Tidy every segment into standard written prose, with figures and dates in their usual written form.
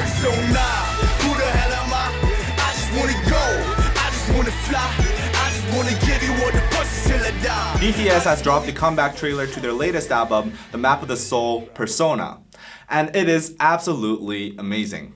persona. Who the hell am I? I just wanna go, I just wanna fly, I just wanna give you all the pussy till I die. BTS has dropped the comeback trailer to their latest album, The Map of the Soul, Persona, and it is absolutely amazing.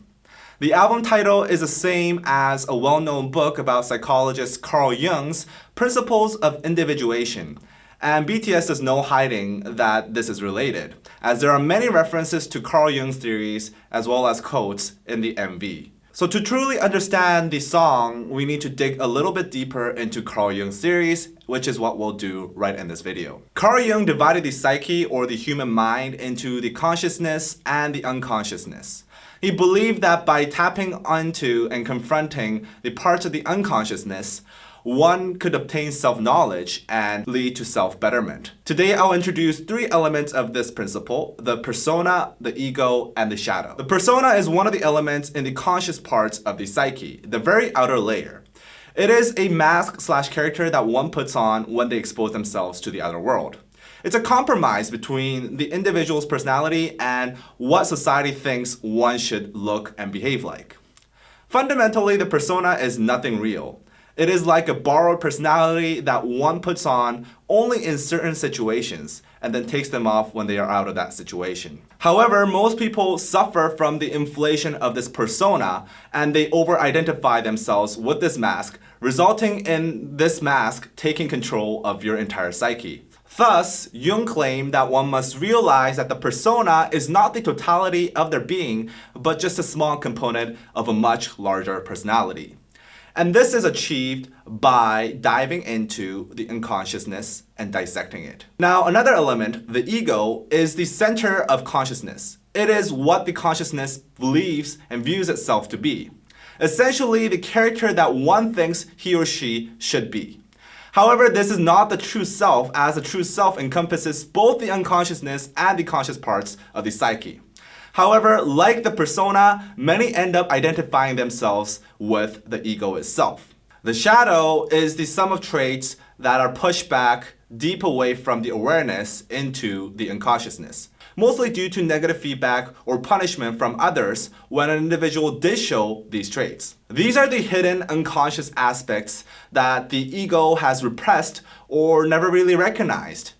The album title is the same as a well-known book about psychologist Carl Jung's Principles of Individuation. And BTS does no hiding that this is related, as there are many references to Carl Jung's theories as well as quotes in the MV. So to truly understand the song, we need to dig a little bit deeper into Carl Jung's theories, which is what we'll do right in this video. Carl Jung divided the psyche, or the human mind, into the consciousness and the unconsciousness. He believed that by tapping onto and confronting the parts of the unconsciousness, one could obtain self-knowledge and lead to self-betterment. Today, I'll introduce 3 elements of this principle: the persona, the ego, and the shadow. The persona is one of the elements in the conscious parts of the psyche, the very outer layer. It is a mask/character that one puts on when they expose themselves to the outer world. It's a compromise between the individual's personality and what society thinks one should look and behave like. Fundamentally, the persona is nothing real. It is like a borrowed personality that one puts on only in certain situations and then takes them off when they are out of that situation. However, most people suffer from the inflation of this persona and they over-identify themselves with this mask, resulting in this mask taking control of your entire psyche. Thus, Jung claimed that one must realize that the persona is not the totality of their being, but just a small component of a much larger personality. And this is achieved by diving into the unconsciousness and dissecting it. Now, another element, the ego, is the center of consciousness. It is what the consciousness believes and views itself to be. Essentially, the character that one thinks he or she should be. However, this is not the true self, as the true self encompasses both the unconsciousness and the conscious parts of the psyche. However, like the persona, many end up identifying themselves with the ego itself. The shadow is the sum of traits that are pushed back deep away from the awareness into the unconsciousness, mostly due to negative feedback or punishment from others when an individual did show these traits. These are the hidden unconscious aspects that the ego has repressed or never really recognized.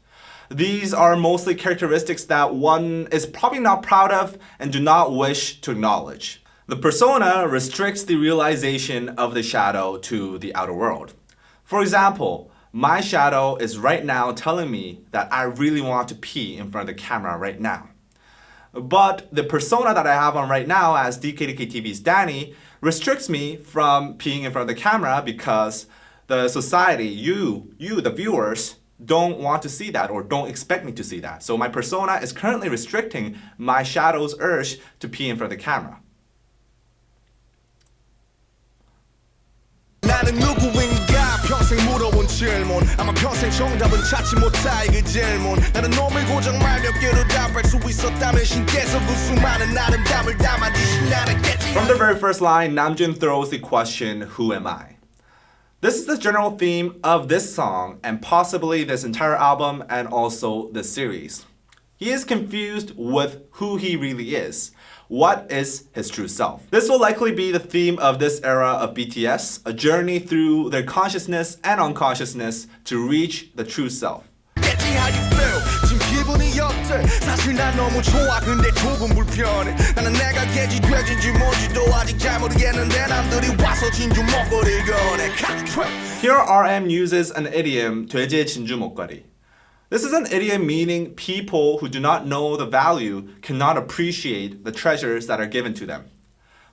These are mostly characteristics that one is probably not proud of and do not wish to acknowledge. The persona restricts the realization of the shadow to the outer world. For example, my shadow is right now telling me that I really want to pee in front of the camera right now. But the persona that I have on right now as DKDKTV's Danny restricts me from peeing in front of the camera because the society, you, the viewers, don't want to see that or don't expect me to see that. So my persona is currently restricting my shadow's urge to pee in front of the camera. 나는 누구인가 평생 물어본 질문 아마 평생 정답은 찾지 못할 그 질문 나는 놈을 고정 말 몇 개로 답할 수 있었다면 신께서 그 수많은 아름다움을 담아 네 신나랬겠지. From the very first line, Namjoon throws the question, who am I? This is the general theme of this song and possibly this entire album and also this series. He is confused with who he really is. What is his true self? This will likely be the theme of this era of BTS, a journey through their consciousness and unconsciousness to reach the true self. How you feel? 지금 기분이 어때? 사실 난 너무 좋아 근데 조금 불편해 나는 내가 개지 돼지인지 뭔지도 아직 잘 모르겠는데 남들이 와서 진주 목걸이를 꺼내. Here RM uses an idiom, 돼지의 진주 목걸이. This is an idiom meaning people who do not know the value cannot appreciate the treasures that are given to them.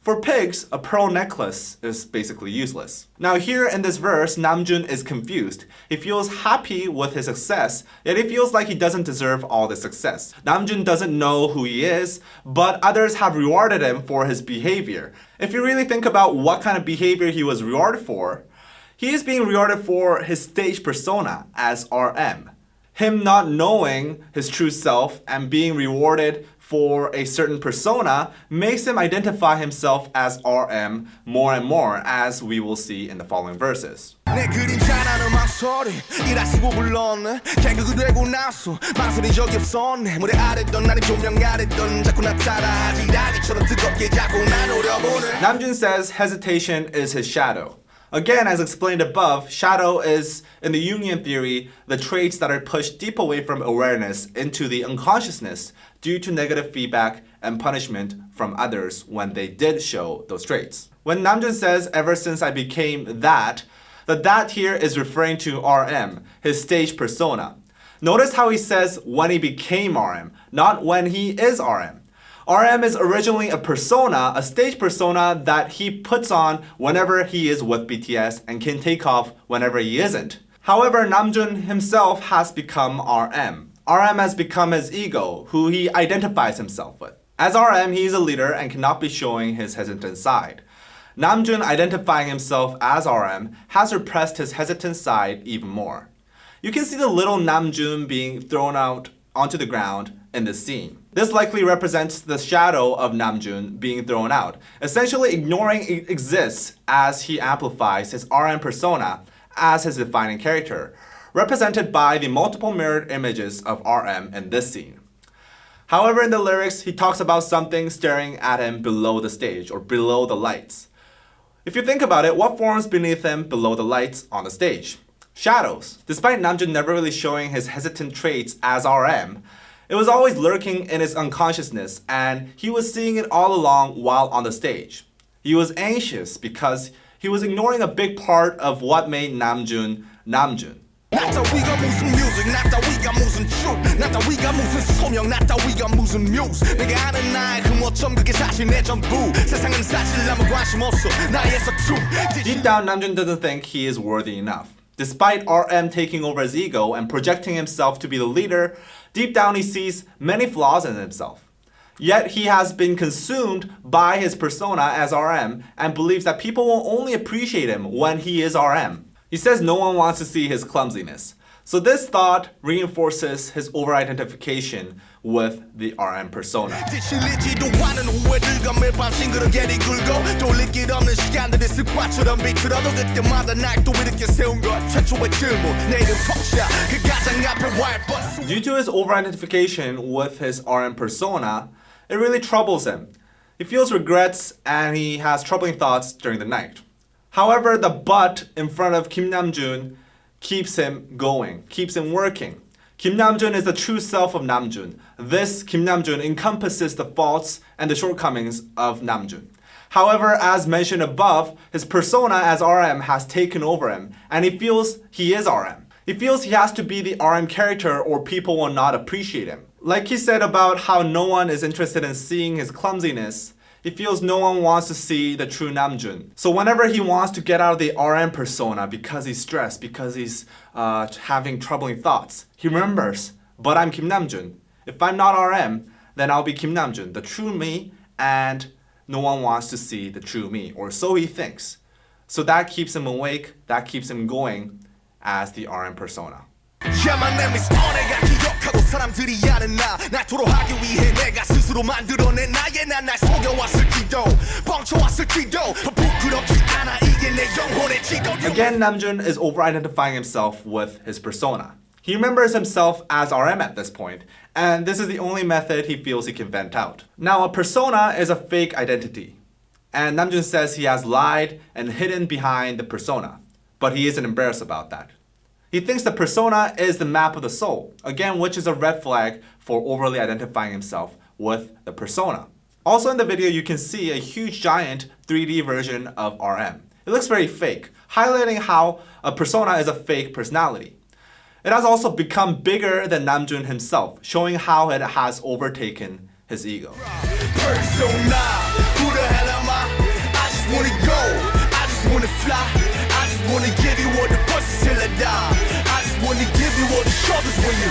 For pigs, a pearl necklace is basically useless. Now here in this verse, Namjoon is confused. He feels happy with his success, yet he feels like he doesn't deserve all the success. Namjoon doesn't know who he is, but others have rewarded him for his behavior. If you really think about what kind of behavior he was rewarded for, he is being rewarded for his stage persona as RM. Him not knowing his true self and being rewarded for a certain persona makes him identify himself as RM more and more, as we will see in the following verses. 내 그림자라는 망설이 이라 쓰고 불렀네 개그가 되고 나서 망설인 적이 없었네 무대 아랬던 나는 조명 아랬던 자꾸 나 따라하지 라기처럼 뜨겁게 자꾸 나 노려보네. Namjoon says hesitation is his shadow. Again, as explained above, shadow is, in the Jungian theory, the traits that are pushed deep away from awareness into the unconsciousness due to negative feedback and punishment from others when they did show those traits. When Namjoon says, ever since I became that, the that here is referring to RM, his stage persona. Notice how he says when he became RM, not when he is RM. RM is originally a persona, a stage persona that he puts on whenever he is with BTS and can take off whenever he isn't. However, Namjoon himself has become RM. RM has become his ego, who he identifies himself with. As RM, he is a leader and cannot be showing his hesitant side. Namjoon, identifying himself as RM, has repressed his hesitant side even more. You can see the little Namjoon being thrown out onto the ground in this scene. This likely represents the shadow of Namjoon being thrown out, essentially ignoring it exists as he amplifies his RM persona as his defining character, represented by the multiple mirrored images of RM in this scene. However, in the lyrics, he talks about something staring at him below the stage or below the lights. If you think about it, what forms beneath him below the lights on the stage? Shadows. Despite Namjoon never really showing his hesitant traits as RM, it was always lurking in his unconsciousness, and he was seeing it all along while on the stage. He was anxious because he was ignoring a big part of what made Namjoon Namjoon. 나 따위가 무슨 뮤직 나 따위가 무슨 truth 나 따위가 무슨 소명 나 따위가 무슨 뮤즈 내가 아는 나의 흠어점 그게 사실 내 전부 세상은 사실 아무 관심 없어 나의 서투. Deep down, Namjoon doesn't think he is worthy enough. Despite RM taking over his ego and projecting himself to be the leader, deep down he sees many flaws in himself. Yet he has been consumed by his persona as RM and believes that people will only appreciate him when he is RM. He says no one wants to see his clumsiness. So this thought reinforces his over-identification with the RM persona. Due to his over-identification with his RM persona, it really troubles him. He feels regrets and he has troubling thoughts during the night. However, the but in front of Kim Namjoon keeps him going, keeps him working. Kim Namjoon is the true self of Namjoon. This Kim Namjoon encompasses the faults and the shortcomings of Namjoon. However, as mentioned above, his persona as RM has taken over him, and he feels he is RM. He feels he has to be the RM character or people will not appreciate him. Like he said about how no one is interested in seeing his clumsiness, he feels no one wants to see the true Namjoon. So whenever he wants to get out of the RM persona because he's stressed, because he's having troubling thoughts, he remembers, but I'm Kim Namjoon. If I'm not RM, then I'll be Kim Namjoon, the true me, and no one wants to see the true me, or so he thinks. So that keeps him awake, that keeps him going as the RM persona. Again, Namjoon is over-identifying himself with his persona. He remembers himself as RM at this point, and this is the only method he feels he can vent out. Now, a persona is a fake identity, and Namjoon says he has lied and hidden behind the persona, but he isn't embarrassed about that. He thinks the persona is the map of the soul, again, which is a red flag for overly identifying himself with the persona. Also in the video, you can see a huge giant 3D version of RM. It looks very fake, highlighting how a persona is a fake personality. It has also become bigger than Namjoon himself, showing how it has overtaken his ego. Persona, who the hell am I? I just wanna go, I just wanna fly, I just wanna give you all the buses till I die. I just wanna give you all the shoulders when you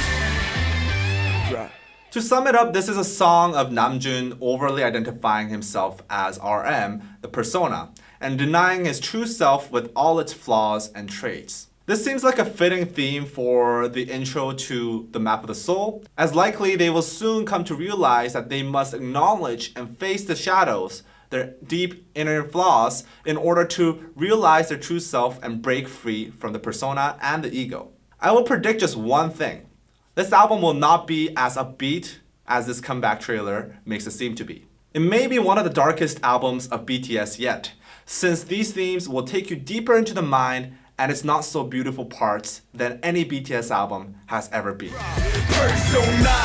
cry. To sum it up, this is a song of Namjoon overly identifying himself as RM, the persona, and denying his true self with all its flaws and traits. This seems like a fitting theme for the intro to the Map of the Soul, as likely they will soon come to realize that they must acknowledge and face the shadows, their deep inner flaws, in order to realize their true self and break free from the persona and the ego. I will predict just one thing. This album will not be as upbeat as this comeback trailer makes it seem to be. It may be one of the darkest albums of BTS yet, since these themes will take you deeper into the mind and its not so beautiful parts than any BTS album has ever been. Persona,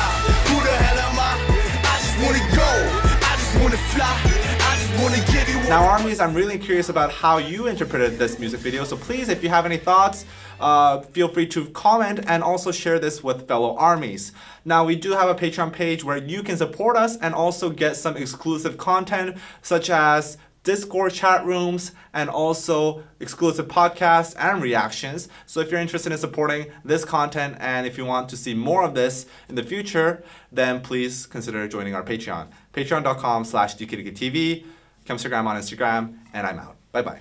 who the hell am I? I just wanna go, I just wanna fly, I just wanna give you. Now armies, I'm really curious about how you interpreted this music video, so please, if you have any thoughts, feel free to comment and also share this with fellow armies. Now we do have a Patreon page where you can support us and also get some exclusive content such as Discord chat rooms and also exclusive podcasts and reactions. So if you're interested in supporting this content and if you want to see more of this in the future, then please consider joining our Patreon. Patreon.com/DKDKTV. Instagram on Instagram, and I'm out. Bye bye.